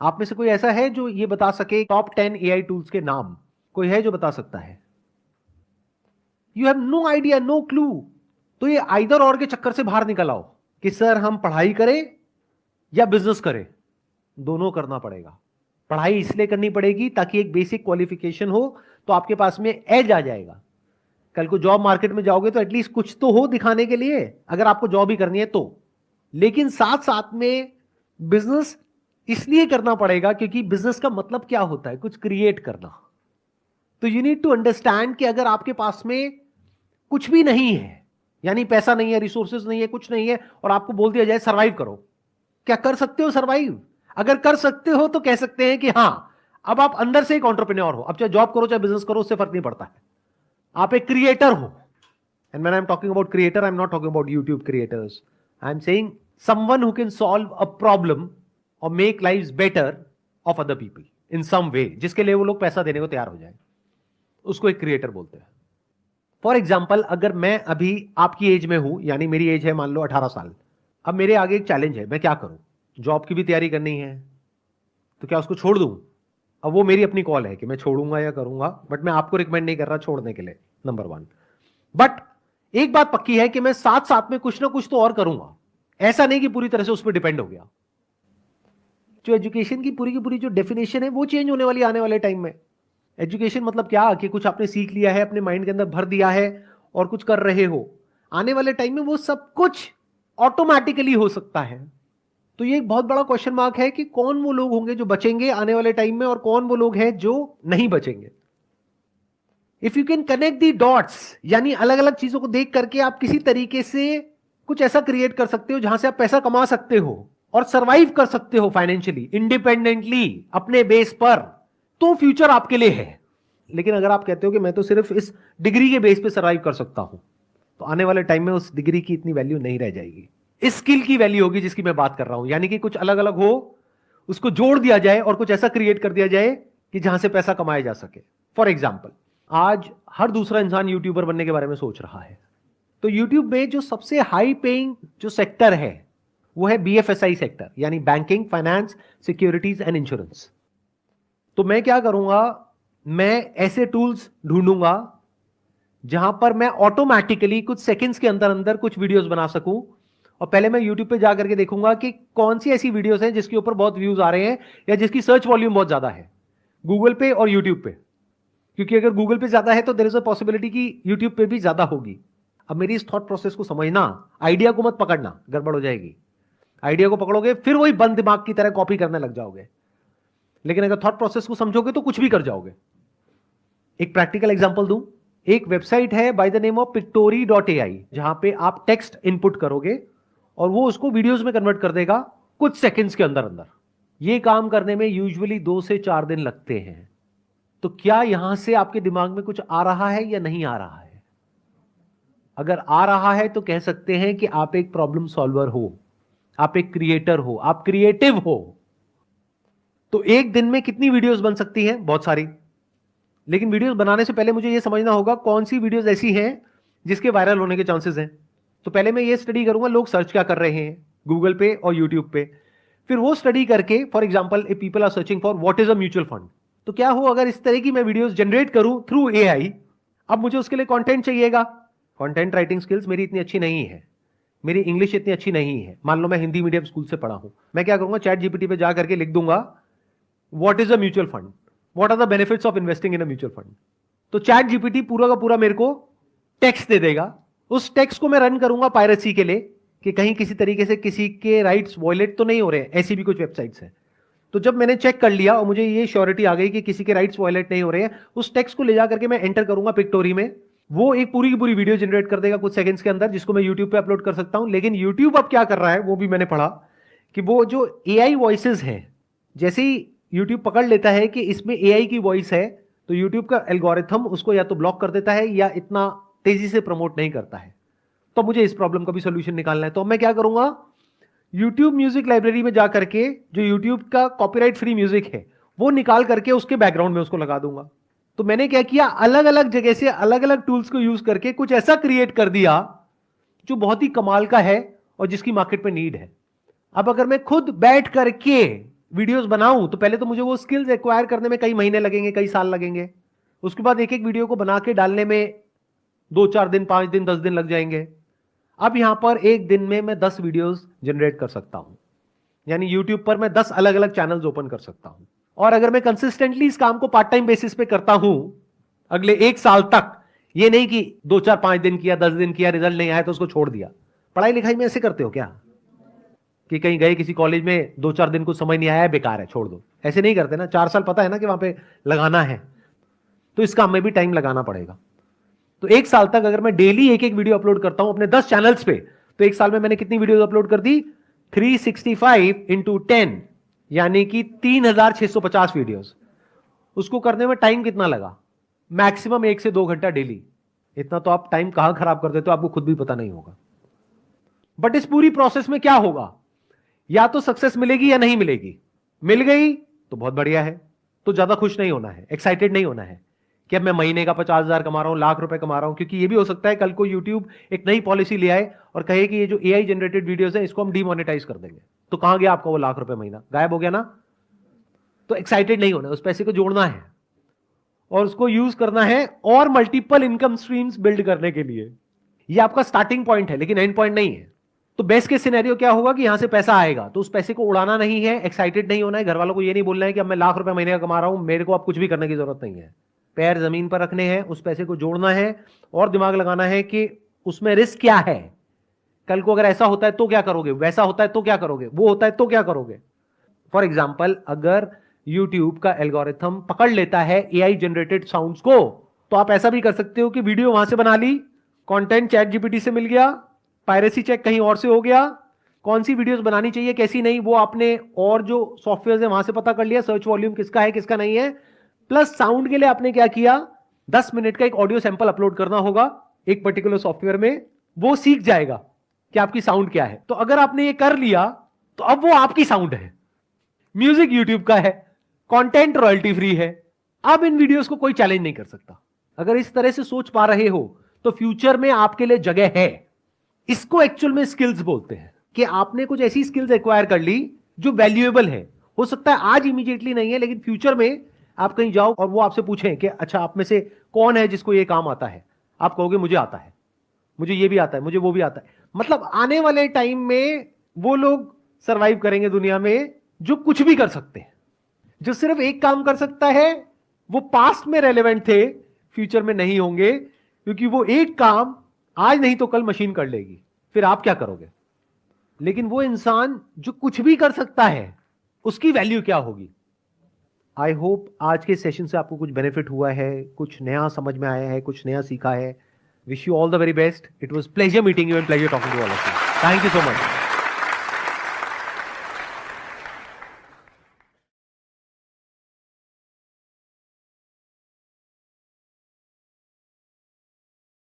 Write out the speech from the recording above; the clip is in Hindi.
आप में से कोई ऐसा है जो ये बता सके टॉप 10 एआई टूल्स के नाम? कोई है जो बता सकता है? You have no idea, no clue. तो ये आइदर और के चक्कर से बाहर निकल आओ कि सर हम पढ़ाई करें या बिजनेस करें। दोनों करना पड़ेगा। पढ़ाई इसलिए करनी पड़ेगी ताकि एक बेसिक क्वालिफिकेशन हो, तो आपके पास में एज आ जाएगा। कल को जॉब मार्केट में जाओगे तो एटलीस्ट कुछ तो हो दिखाने के लिए, अगर आपको जॉब ही करनी है तो। लेकिन साथ साथ में बिजनेस इसलिए करना पड़ेगा क्योंकि बिजनेस का मतलब क्या होता है? कुछ क्रिएट करना। तो यू नीड टू अंडरस्टैंड कि अगर आपके पास में कुछ भी नहीं है, यानी पैसा नहीं है, रिसोर्सेज नहीं है, कुछ नहीं है, और आपको बोल दिया जाए सर्वाइव करो, क्या कर सकते हो सर्वाइव? अगर कर सकते हो तो कह सकते हैं कि हां, अब आप अंदर से एक एंटरप्रेन्योर हो। अब चाहे जॉब करो चाहे बिजनेस करो, उससे फर्क नहीं पड़ता है, आप एक क्रिएटर हो। And when I am talking about creator, I am not talking about YouTube creators, I am saying someone who can solve a problem और make lives better off other people in some way, जिसके लिए वो लोग पैसा देने को तैयार हो जाए, उसको एक क्रिएटर बोलते हैं। फॉर एग्जाम्पल, अगर मैं अभी आपकी एज में हूं, यानी मेरी एज है मान लो 18 साल, अब मेरे आगे एक चैलेंज है, मैं क्या करूं? जॉब की भी तैयारी करनी है, तो क्या उसको छोड़ दूं? अब वो मेरी अपनी कॉल है कि मैं छोड़ूंगा या करूंगा, बट मैं आपको रिकमेंड नहीं कर रहा छोड़ने के लिए, नंबर 1। बट एक बात पक्की है कि मैं साथ साथ में कुछ ना कुछ तो और करूंगा। ऐसा नहीं कि पूरी तरह से उस पर डिपेंड हो गया। जो एजुकेशन की पूरी जो डेफिनेशन है वो चेंज होने वाली आने वाले टाइम में। एजुकेशन मतलब क्या कि कुछ आपने सीख लिया है, अपने माइंड के अंदर भर दिया है और कुछ कर रहे हो। आने वाले टाइम में वो सब कुछ ऑटोमेटिकली हो सकता है। तो ये एक बहुत बड़ा क्वेश्चन मार्क है कि कौन वो लोग होंगे जो बचेंगे आने वाले टाइम में और कौन वो लोग हैं जो नहीं बचेंगे। If you can connect the dots, यानी अलग अलग चीजों को देख करके आप किसी तरीके से कुछ ऐसा क्रिएट कर सकते हो जहां से आप पैसा कमा सकते हो और सरवाइव कर सकते हो फाइनेंशियली, इंडिपेंडेंटली, अपने बेस पर, तो फ्यूचर आपके लिए है। लेकिन अगर आप कहते हो कि मैं तो सिर्फ इस डिग्री के बेस पे सरवाइव कर सकता हूं, तो आने वाले टाइम में उस डिग्री की इतनी वैल्यू नहीं रह जाएगी। इस स्किल की वैल्यू होगी जिसकी मैं बात कर रहा हूं, यानी कि कुछ अलग अलग हो, उसको जोड़ दिया जाए और कुछ ऐसा क्रिएट कर दिया जाए कि जहां से पैसा कमाया जा सके। फॉर एग्जाम्पल, आज हर दूसरा इंसान यूट्यूबर बनने के बारे में सोच रहा है। तो यूट्यूब में जो सबसे हाई पेइंग जो सेक्टर है वो है बीएफएसआई सेक्टर, यानी banking, finance, securities and insurance. तो मैं क्या करूंगा, मैं ऐसे टूल्स ढूंढूंगा जहां पर मैं ऑटोमेटिकली कुछ सेकंड्स के अंदर अंदर कुछ वीडियोस बना सकूं। और पहले मैं यूट्यूब पे जाकर के देखूंगा कि कौन सी ऐसी वीडियोस हैं जिसके ऊपर बहुत व्यूज आ रहे हैं या जिसकी सर्च वॉल्यूम बहुत ज्यादा है, गूगल पे और यूट्यूब पे। क्योंकि अगर गूगल पे ज्यादा है तो देयर इज अ पॉसिबिलिटी कि यूट्यूब पे भी ज्यादा होगी। अब मेरी इस थॉट प्रोसेस को समझना, आइडिया को मत पकड़ना, गड़बड़ हो जाएगी। आइडिया को पकड़ोगे फिर वही बंद दिमाग की तरह कॉपी करने लग जाओगे। लेकिन अगर थॉट प्रोसेस को समझोगे तो कुछ भी कर जाओगे। एक प्रैक्टिकल एग्जांपल दूं, एक वेबसाइट है by the name of pictory.ai, जहां पे आप टेक्स्ट इनपुट करोगे और वो उसको वीडियोस में कन्वर्ट कर देगा कुछ सेकंड्स के अंदर अंदर। ये काम करने में यूजुअली 2 से 4 दिन लगते हैं। तो क्या यहां से आपके दिमाग में कुछ आ रहा है या नहीं आ रहा है? अगर आ रहा है तो कह सकते हैं कि आप एक प्रॉब्लम सॉल्वर हो, आप एक क्रिएटर हो, आप क्रिएटिव हो। तो एक दिन में कितनी वीडियोस बन सकती हैं? बहुत सारी। लेकिन वीडियोस बनाने से पहले मुझे यह समझना होगा कौन सी वीडियोस ऐसी हैं जिसके वायरल होने के चांसेस हैं। तो पहले मैं ये स्टडी करूंगा लोग सर्च क्या कर रहे हैं गूगल पे और यूट्यूब पे। फिर वो स्टडी करके, for example if people are searching for what is a mutual fund, तो क्या हो अगर इस तरह की मैं वीडियोस जनरेट करूं थ्रू एआई। अब मुझे उसके लिए कंटेंट चाहिएगा। कंटेंट राइटिंग स्किल्स मेरी इतनी अच्छी नहीं है, मेरी इंग्लिश इतनी अच्छी नहीं है। मान लो मैं हिंदी मीडियम स्कूल से पढ़ा हूं, मैं क्या करूंगा, चैट जीपीटी पे जा करके लिख दूंगा what is a mutual fund, what are the benefits of investing in a mutual fund. तो चैट जीपीटी पूरा का पूरा मेरे को टेक्स्ट दे देगा। उस टेक्स्ट को मैं रन करूंगा पायरेसी के लिए कि कहीं किसी तरीके से किसी के राइट्स वायलेट तो नहीं हो रहे हैं। ऐसी भी कुछ वेबसाइट्स हैं। तो जब मैंने चेक कर लिया और मुझे ये श्योरिटी आ गई कि किसी के राइट्स वायलेट नहीं हो रहे हैं, उस टेक्स्ट को ले जा करके मैं एंटर करूंगा पिक्टोरी में। वो एक पूरी की पूरी वीडियो जनरेट कर देगा कुछ सेकंड्स के अंदर, जिसको मैं यूट्यूब पे अपलोड कर सकता हूं। लेकिन यूट्यूब अब क्या कर रहा है वो भी मैंने पढ़ा कि वो जो एआई वॉइसेस हैं, जैसे ही यूट्यूब पकड़ लेता है कि इसमें एआई की वॉइस है, तो यूट्यूब का एल्गोरिथम उसको या तो ब्लॉक कर देता है या इतना तेजी से प्रमोट नहीं करता है। तो मुझे इस प्रॉब्लम का भी सोल्यूशन निकालना है। तो मैं क्या करूंगा, यूट्यूब म्यूजिक लाइब्रेरी में जाकर के जो यूट्यूब का कॉपीराइट फ्री म्यूजिक है वो निकाल करके उसके बैकग्राउंड में उसको लगा दूंगा। तो मैंने क्या किया, अलग अलग जगह से अलग अलग टूल्स को यूज करके कुछ ऐसा क्रिएट कर दिया जो बहुत ही कमाल का है और जिसकी मार्केट में नीड है। अब अगर मैं खुद बैठ करके वीडियोस बनाऊं तो पहले तो मुझे वो स्किल्स एक्वायर करने में कई महीने लगेंगे, कई साल लगेंगे। उसके बाद एक एक वीडियो को बना के डालने में 2-4 दिन, 5 दिन, 10 दिन लग जाएंगे। अब यहां पर एक दिन में मैं 10 वीडियोस जनरेट कर सकता हूं, यानी यूट्यूब पर मैं 10 अलग अलग चैनल्स ओपन कर सकता हूं। और अगर मैं कंसिस्टेंटली इस काम को पार्ट टाइम बेसिस पे करता हूं अगले 1 साल तक, ये नहीं कि 2-4-5 दिन किया, 10 दिन किया, रिजल्ट नहीं आया तो उसको छोड़ दिया। पढ़ाई लिखाई में ऐसे करते हो क्या कि कहीं गए किसी कॉलेज में, 2-4 दिन कुछ समझ नहीं आया, बेकार है, छोड़ दो? ऐसे नहीं करते ना। 4 साल पता है ना कि वहां पे लगाना है, तो इस काम में भी टाइम लगाना पड़ेगा। तो 1 साल तक अगर मैं डेली एक एक वीडियो अपलोड करता हूं अपने 10 चैनल्स पे, तो 1 साल में मैंने कितनी वीडियो अपलोड कर दी? 365 इंटू 10, यानी कि 3650 वीडियोस। उसको करने में टाइम कितना लगा? मैक्सिमम 1 से 2 घंटा डेली। इतना तो आप टाइम कहां खराब कर देते हो आपको खुद भी पता नहीं होगा। बट इस पूरी प्रोसेस में क्या होगा? या तो सक्सेस मिलेगी या नहीं मिलेगी। मिल गई तो बहुत बढ़िया है, तो ज्यादा खुश नहीं होना है, एक्साइटेड नहीं होना है कि अब मैं महीने का 50,000 कमा रहा हूं, लाख रुपए कमा रहा हूं। क्योंकि ये भी हो सकता है कल को यूट्यूब एक नई पॉलिसी ले आए और कहे कि ये जो एआई जनरेटेड वीडियोस है इसको हम डीमोनेटाइज कर देंगे, तो कहां गया आपका वो लाख रुपए महीना? गायब हो गया ना। तो एक्साइटेड नहीं होना, उस पैसे को जोड़ना है और उसको यूज करना है और मल्टीपल इनकम स्ट्रीम्स बिल्ड करने के लिए। ये आपका स्टार्टिंग पॉइंट है, लेकिन एंड पॉइंट नहीं है। तो बेस्ट केस सिनेरियो क्या होगा कि यहां से पैसा आएगा, तो उस पैसे को उड़ाना नहीं है, एक्साइटेड नहीं होना है, घर वालों को ये नहीं बोलना है कि अब मैं लाख रुपए महीने का कमा रहा हूं, मेरे को अब कुछ भी करने की जरूरत नहीं है। पैर जमीन पर रखने हैं, उस पैसे को जोड़ना है और दिमाग लगाना है कि उसमें रिस्क क्या है। कल को अगर ऐसा होता है तो क्या करोगे, वैसा होता है तो क्या करोगे, वो होता है तो क्या करोगे। फॉर एग्जाम्पल, अगर यूट्यूब का एल्गोरिथम पकड़ लेता है एआई जनरेटेड साउंड्स को, तो आप ऐसा भी कर सकते हो कि वीडियो वहां से बना ली, कंटेंट चैट जीपीटी से मिल गया, पायरेसी चेक कहीं और से हो गया, कौन सी वीडियोस बनानी चाहिए कैसी नहीं वो आपने और जो सॉफ्टवेयर है वहां से पता कर लिया, सर्च वॉल्यूम किसका है किसका नहीं है। प्लस साउंड के लिए आपने क्या किया, 10 मिनट का एक ऑडियो सैंपल अपलोड करना होगा एक पर्टिकुलर सॉफ्टवेयर में, वो सीख जाएगा कि आपकी साउंड क्या है। तो अगर आपने ये कर लिया तो अब वो आपकी साउंड है। म्यूजिक यूट्यूब का है, कंटेंट रॉयल्टी फ्री है, अब इन वीडियोस को कोई चैलेंज नहीं कर सकता। अगर इस तरह से सोच पा रहे हो तो फ्यूचर में आपके लिए जगह है। इसको एक्चुअल में स्किल्स बोलते हैं कि आपने कुछ ऐसी स्किल्स एक्वायर कर ली जो वैल्यूएबल है। हो सकता है आज इमीडिएटली नहीं है, लेकिन फ्यूचर में आप कहीं जाओ और वो आपसे पूछें कि अच्छा आप में से कौन है जिसको ये काम आता है, आप कहोगे मुझे आता है, मुझे ये भी आता है, मुझे वो भी आता है। मतलब आने वाले टाइम में वो लोग सरवाइव करेंगे दुनिया में जो कुछ भी कर सकते हैं। जो सिर्फ एक काम कर सकता है वो पास्ट में रेलेवेंट थे, फ्यूचर में नहीं होंगे, क्योंकि वो एक काम आज नहीं तो कल मशीन कर लेगी, फिर आप क्या करोगे। लेकिन वो इंसान जो कुछ भी कर सकता है उसकी वैल्यू क्या होगी। आई होप आज के सेशन से आपको कुछ बेनिफिट हुआ है, कुछ नया समझ में आया है, कुछ नया सीखा है। Wish you all the very best. It was pleasure meeting you and pleasure talking to all of you. Thank you so much.